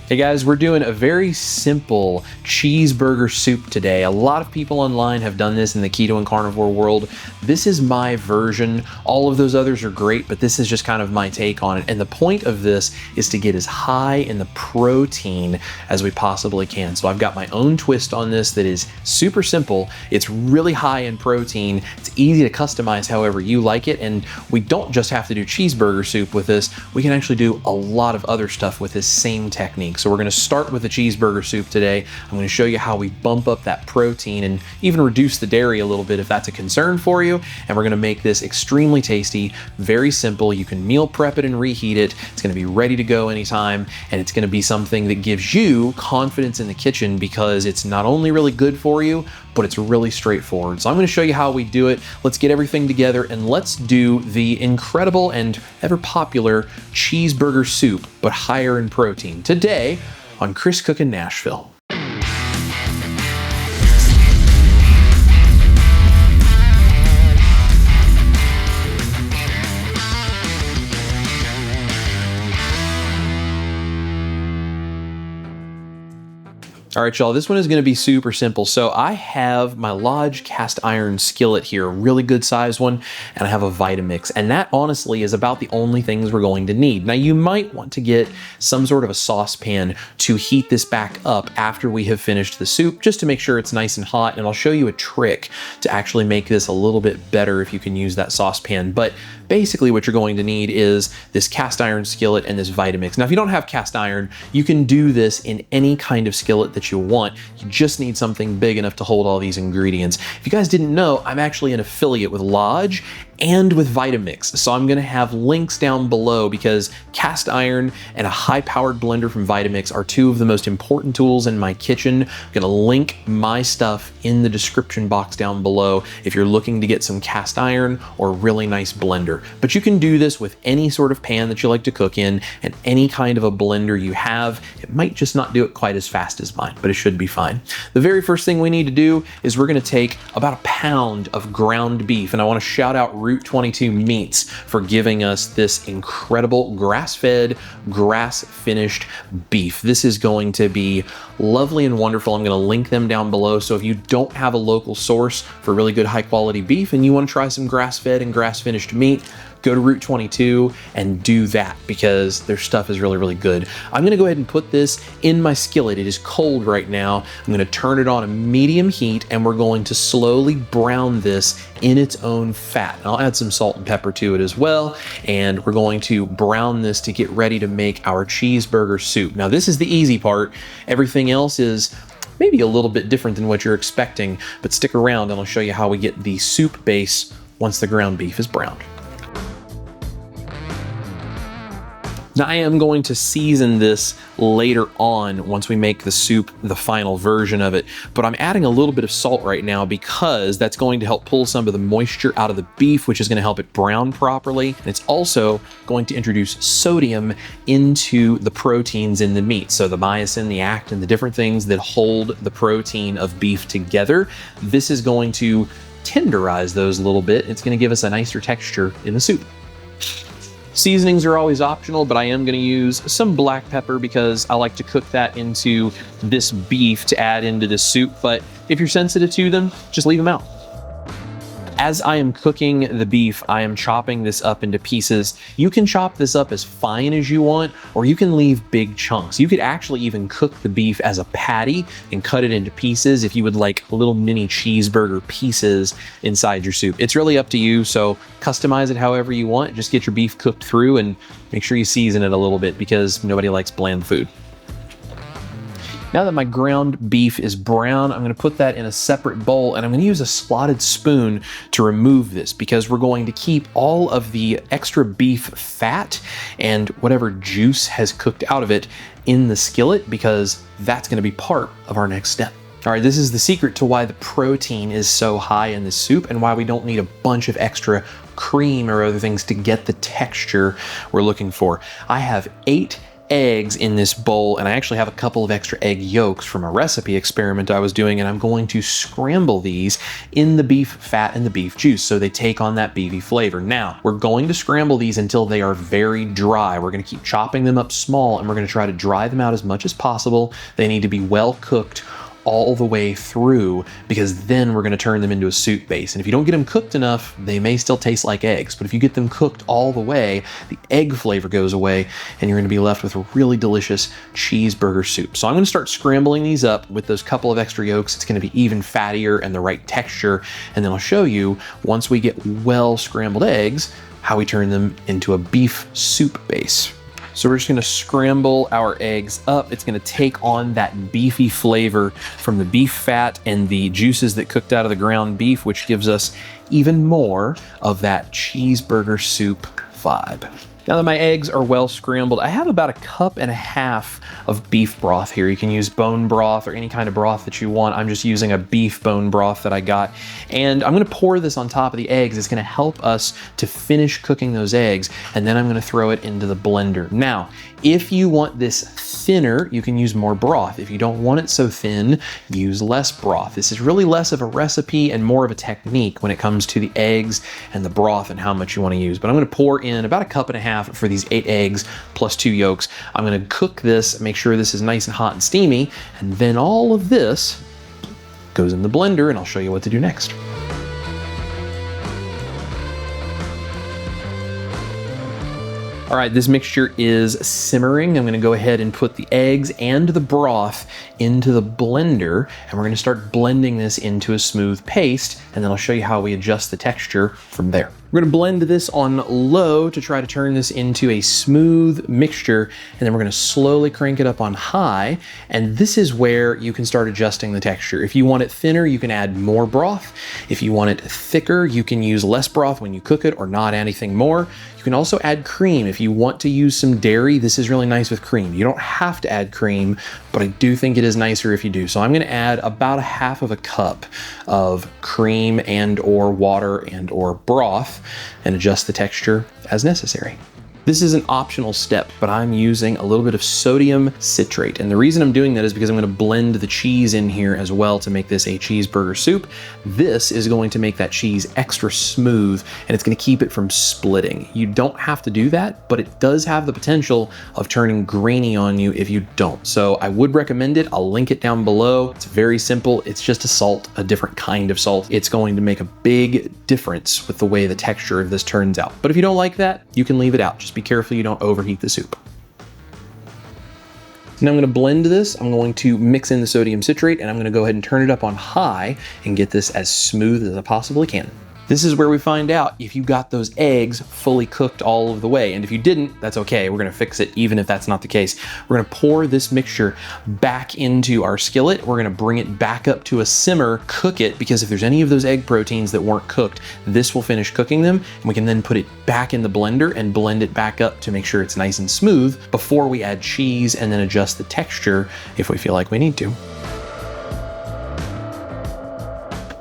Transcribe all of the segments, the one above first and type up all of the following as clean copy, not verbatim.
Hey guys, we're doing a very simple cheeseburger soup today. A lot of people online have done this in the keto and carnivore world. This is my version. All of those others are great, but this is just kind of my take on it. And the point of this is to get as high in the protein as we possibly can. So I've got my own twist on this that is super simple. It's really high in protein. It's easy to customize however you like it. And we don't just have to do cheeseburger soup with this. We can actually do a lot of other stuff with this same technique. So we're gonna start with the cheeseburger soup today. I'm gonna show you how we bump up that protein and even reduce the dairy a little bit if that's a concern for you. And we're gonna make this extremely tasty, very simple. You can meal prep it and reheat it. It's gonna be ready to go anytime. And it's gonna be something that gives you confidence in the kitchen because it's not only really good for you, but it's really straightforward. So I'm gonna show you how we do it. Let's get everything together and let's do the incredible and ever popular cheeseburger soup, but higher in protein. Today on Chris Cookin' Nashville. All right, y'all, this one is gonna be super simple. So I have my Lodge cast iron skillet here, a really good size one, and I have a Vitamix, and that honestly is about the only things we're going to need. Now you might want to get some sort of a saucepan to heat this back up after we have finished the soup, just to make sure it's nice and hot, and I'll show you a trick to actually make this a little bit better if you can use that saucepan. But basically what you're going to need is this cast iron skillet and this Vitamix. Now, if you don't have cast iron, you can do this in any kind of skillet that you want. You just need something big enough to hold all these ingredients. If you guys didn't know, I'm actually an affiliate with Lodge and with Vitamix. So I'm gonna have links down below because cast iron and a high-powered blender from Vitamix are two of the most important tools in my kitchen. I'm gonna link my stuff in the description box down below if you're looking to get some cast iron or a really nice blender. But you can do this with any sort of pan that you like to cook in and any kind of a blender you have. It might just not do it quite as fast as mine, but it should be fine. The very first thing we need to do is we're gonna take about a pound of ground beef, and I wanna shout out Route 22 Meats for giving us this incredible grass-fed, grass-finished beef. This is going to be lovely and wonderful. I'm gonna link them down below, so if you don't have a local source for really good high-quality beef and you wanna try some grass-fed and grass-finished meat, go to Route 22 and do that because their stuff is really, really good. I'm gonna go ahead and put this in my skillet. It is cold right now. I'm gonna turn it on a medium heat and we're going to slowly brown this in its own fat. And I'll add some salt and pepper to it as well. And we're going to brown this to get ready to make our cheeseburger soup. Now this is the easy part. Everything else is maybe a little bit different than what you're expecting, but stick around and I'll show you how we get the soup base once the ground beef is browned. Now I am going to season this later on once we make the soup, the final version of it, but I'm adding a little bit of salt right now because that's going to help pull some of the moisture out of the beef, which is going to help it brown properly. And it's also going to introduce sodium into the proteins in the meat. So the myosin, the actin, the different things that hold the protein of beef together, this is going to tenderize those a little bit. It's going to give us a nicer texture in the soup. Seasonings are always optional, but I am gonna use some black pepper because I like to cook that into this beef to add into the soup, but if you're sensitive to them, just leave them out. As I am cooking the beef, I am chopping this up into pieces. You can chop this up as fine as you want, or you can leave big chunks. You could actually even cook the beef as a patty and cut it into pieces if you would like little mini cheeseburger pieces inside your soup. It's really up to you, so customize it however you want. Just get your beef cooked through and make sure you season it a little bit because nobody likes bland food. Now that my ground beef is brown, I'm gonna put that in a separate bowl and I'm gonna use a slotted spoon to remove this because we're going to keep all of the extra beef fat and whatever juice has cooked out of it in the skillet because that's gonna be part of our next step. All right, this is the secret to why the protein is so high in the soup and why we don't need a bunch of extra cream or other things to get the texture we're looking for. I have 8 eggs in this bowl, and I actually have a couple of extra egg yolks from a recipe experiment I was doing, and I'm going to scramble these in the beef fat and the beef juice so they take on that beefy flavor. Now, we're going to scramble these until they are very dry. We're going to keep chopping them up small, and we're going to try to dry them out as much as possible. They need to be well cooked all the way through, because then we're going to turn them into a soup base. And if you don't get them cooked enough, they may still taste like eggs, but if you get them cooked all the way, the egg flavor goes away and you're going to be left with a really delicious cheeseburger soup. So I'm going to start scrambling these up with those couple of extra yolks. It's going to be even fattier and the right texture, and then I'll show you, once we get well scrambled eggs, how we turn them into a beef soup base. So we're just gonna scramble our eggs up. It's gonna take on that beefy flavor from the beef fat and the juices that cooked out of the ground beef, which gives us even more of that cheeseburger soup vibe. Now that my eggs are well scrambled, I have about 1.5 cups of beef broth here. You can use bone broth or any kind of broth that you want. I'm just using a beef bone broth that I got. And I'm gonna pour this on top of the eggs. It's gonna help us to finish cooking those eggs, and then I'm gonna throw it into the blender. Now, if you want this thinner, you can use more broth. If you don't want it so thin, use less broth. This is really less of a recipe and more of a technique when it comes to the eggs and the broth and how much you want to use. But I'm going to pour in about 1.5 cups for these 8 eggs plus 2 yolks. I'm going to cook this, make sure this is nice and hot and steamy, and then all of this goes in the blender, and I'll show you what to do next. All right, this mixture is simmering. I'm gonna go ahead and put the eggs and the broth into the blender, and we're gonna start blending this into a smooth paste, and then I'll show you how we adjust the texture from there. We're gonna blend this on low to try to turn this into a smooth mixture, and then we're gonna slowly crank it up on high, and this is where you can start adjusting the texture. If you want it thinner, you can add more broth. If you want it thicker, you can use less broth when you cook it or not add anything more. You can also add cream. If you want to use some dairy, this is really nice with cream. You don't have to add cream, but I do think it is nicer if you do. So I'm gonna add about 1/2 cup of cream and or water and or broth and adjust the texture as necessary. This is an optional step, but I'm using a little bit of sodium citrate. And the reason I'm doing that is because I'm gonna blend the cheese in here as well to make this a cheeseburger soup. This is going to make that cheese extra smooth, and it's gonna keep it from splitting. You don't have to do that, but it does have the potential of turning grainy on you if you don't. So I would recommend it. I'll link it down below. It's very simple. It's just a salt, a different kind of salt. It's going to make a big difference with the way the texture of this turns out. But if you don't like that, you can leave it out. Just be careful you don't overheat the soup. Now I'm going to blend this. I'm going to mix in the sodium citrate, and I'm going to go ahead and turn it up on high and get this as smooth as I possibly can. This is where we find out if you got those eggs fully cooked all of the way. And if you didn't, that's okay. We're gonna fix it even if that's not the case. We're gonna pour this mixture back into our skillet. We're gonna bring it back up to a simmer, cook it, because if there's any of those egg proteins that weren't cooked, this will finish cooking them. And we can then put it back in the blender and blend it back up to make sure it's nice and smooth before we add cheese and then adjust the texture if we feel like we need to.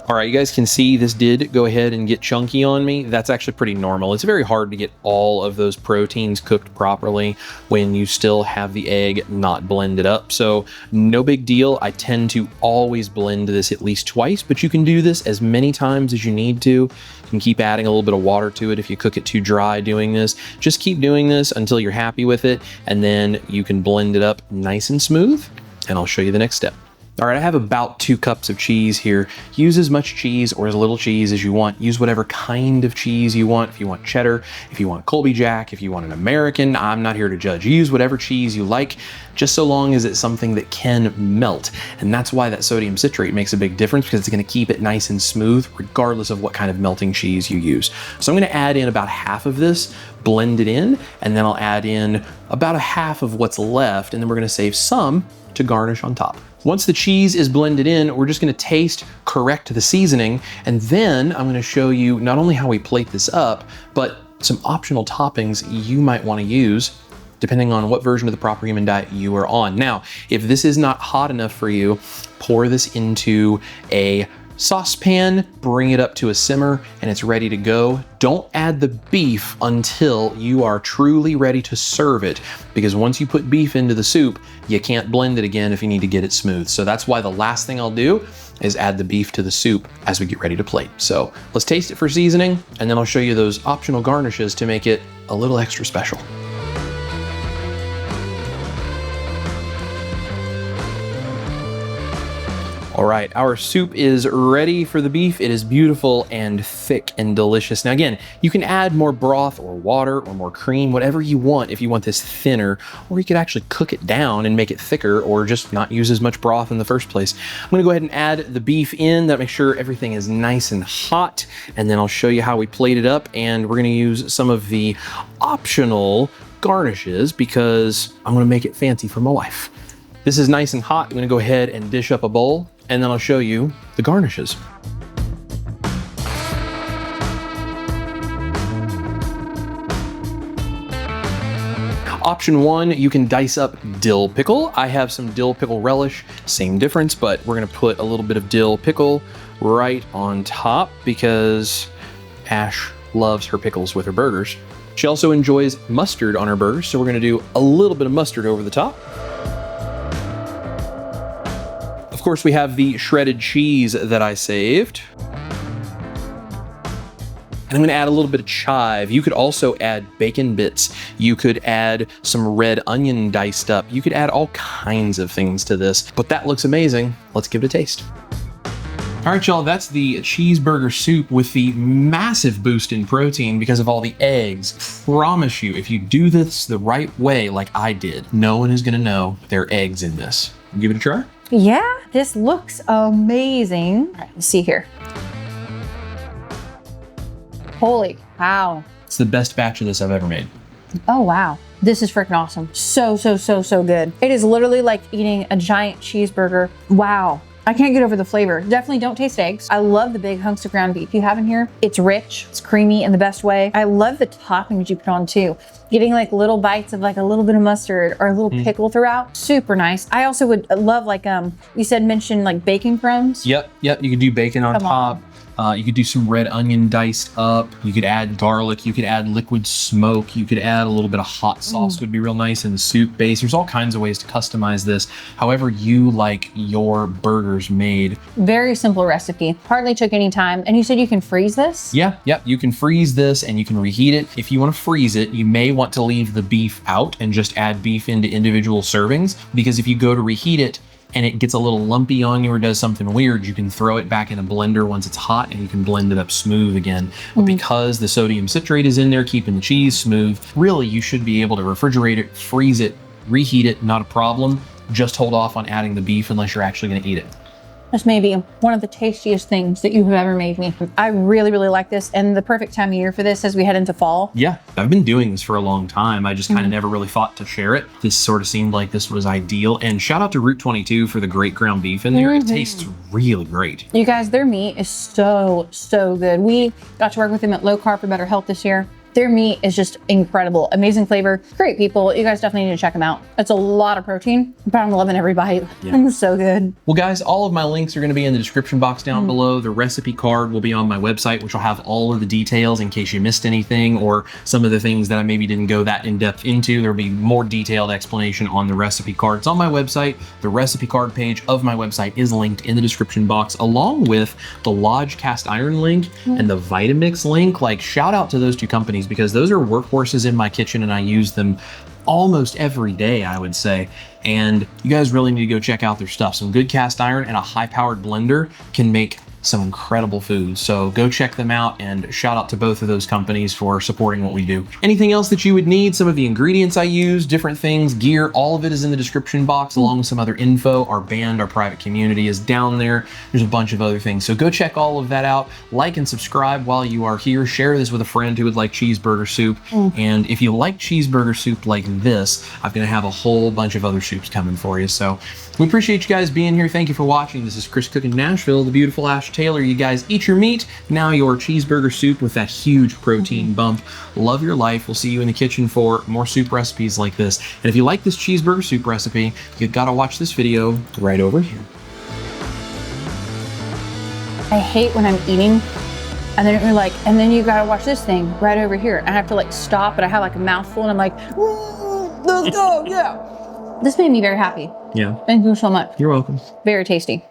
All right, you guys can see this did go ahead and get chunky on me. That's actually pretty normal. It's very hard to get all of those proteins cooked properly when you still have the egg not blended up. So no big deal. I tend to always blend this at least twice, but you can do this as many times as you need to. You can keep adding a little bit of water to it if you cook it too dry doing this. Just keep doing this until you're happy with it, and then you can blend it up nice and smooth, and I'll show you the next step. All right, I have about 2 cups of cheese here. Use as much cheese or as little cheese as you want. Use whatever kind of cheese you want. If you want cheddar, if you want Colby Jack, if you want an American, I'm not here to judge. Use whatever cheese you like, just so long as it's something that can melt. And that's why that sodium citrate makes a big difference, because it's gonna keep it nice and smooth regardless of what kind of melting cheese you use. So I'm gonna add in about half of this, blend it in, and then I'll add in about a half of what's left, and then we're gonna save some to garnish on top. Once the cheese is blended in, we're just gonna taste, correct the seasoning, and then I'm gonna show you not only how we plate this up, but some optional toppings you might wanna use depending on what version of the Proper Human Diet you are on. Now, if this is not hot enough for you, pour this into a saucepan, bring it up to a simmer, and it's ready to go. Don't add the beef until you are truly ready to serve it, because once you put beef into the soup, you can't blend it again if you need to get it smooth. So that's why the last thing I'll do is add the beef to the soup as we get ready to plate. So let's taste it for seasoning, and then I'll show you those optional garnishes to make it a little extra special. All right, our soup is ready for the beef. It is beautiful and thick and delicious. Now again, you can add more broth or water or more cream, whatever you want if you want this thinner, or you could actually cook it down and make it thicker, or just not use as much broth in the first place. I'm gonna go ahead and add the beef in, that make sure everything is nice and hot, and then I'll show you how we plate it up, and we're gonna use some of the optional garnishes because I'm gonna make it fancy for my wife. This is nice and hot. I'm gonna go ahead and dish up a bowl, and then I'll show you the garnishes. Option one, you can dice up dill pickle. I have some dill pickle relish, same difference, but we're gonna put a little bit of dill pickle right on top because Ash loves her pickles with her burgers. She also enjoys mustard on her burgers, so we're gonna do a little bit of mustard over the top. Of course, we have the shredded cheese that I saved. And I'm gonna add a little bit of chive. You could also add bacon bits. You could add some red onion diced up. You could add all kinds of things to this, but that looks amazing. Let's give it a taste. All right, y'all, that's the cheeseburger soup with the massive boost in protein because of all the eggs. Promise you, if you do this the right way, like I did, no one is gonna know there are eggs in this. Give it a try. Yeah, this looks amazing. All right, let's see here. Holy cow. It's the best batch of this I've ever made. Oh, wow. This is freaking awesome. So good. It is literally like eating a giant cheeseburger. Wow. I can't get over the flavor. Definitely don't taste eggs. I love the big hunks of ground beef you have in here. It's rich, it's creamy in the best way. I love the toppings you put on too. Getting like little bites of like a little bit of mustard or a little pickle throughout. Super nice. I also would love like, you mentioned like bacon crumbs. Yep, you could do bacon on top. You could do some red onion diced up. You could add garlic. You could add liquid smoke. You could add a little bit of hot sauce would be real nice in the soup base. There's all kinds of ways to customize this however you like your burgers made. Very simple recipe. Hardly took any time. And you said you can freeze this? Yeah, you can freeze this and you can reheat it. If you want to freeze it, you may want to leave the beef out and just add beef into individual servings, because if you go to reheat it and it gets a little lumpy on you or does something weird, you can throw it back in a blender once it's hot and you can blend it up smooth again. But because the sodium citrate is in there keeping the cheese smooth, really you should be able to refrigerate it, freeze it, reheat it, not a problem. Just hold off on adding the beef unless you're actually gonna eat it. This may be one of the tastiest things that you have ever made me. I really like this, and the perfect time of year for this as we head into fall. Yeah, I've been doing this for a long time. I just kind of never really thought to share it. This sort of seemed like this was ideal. And shout out to Route 22 for the great ground beef in there. It tastes really great. You guys, their meat is so good. We got to work with them at Low Carb for Better Health this year. Their meat is just incredible. Amazing flavor. Great people. You guys definitely need to check them out. It's a lot of protein, but I'm loving every bite. Yeah. So good. Well, guys, all of my links are going to be in the description box down below. The recipe card will be on my website, which will have all of the details in case you missed anything or some of the things that I maybe didn't go that in depth into. There'll be more detailed explanation on the recipe card. It's on my website. The recipe card page of my website is linked in the description box, along with the Lodge cast iron link and the Vitamix link. Like, shout out to those two companies, because those are workhorses in my kitchen and I use them almost every day, I would say. And you guys really need to go check out their stuff. Some good cast iron and a high-powered blender can make some incredible food. So go check them out, and shout out to both of those companies for supporting what we do. Anything else that you would need, some of the ingredients I use, different things, gear, all of it is in the description box, along with some other info. Our band, our private community is down there. There's a bunch of other things. So go check all of that out. Like and subscribe while you are here. Share this with a friend who would like cheeseburger soup. And if you like cheeseburger soup like this, I'm gonna have a whole bunch of other soups coming for you. So we appreciate you guys being here. Thank you for watching. This is Chris Cookin' Nashville, the beautiful Ash Taylor. You guys eat your meat. Now your cheeseburger soup with that huge protein bump. Love your life. We'll see you in the kitchen for more soup recipes like this. And if you like this cheeseburger soup recipe, you gotta watch this video right over here. I hate when I'm eating and then you're like, and then you gotta watch this thing right over here. And I have to like stop, but I have like a mouthful and I'm like, let's go, yeah. This made me very happy. Yeah. Thank you so much. You're welcome. Very tasty.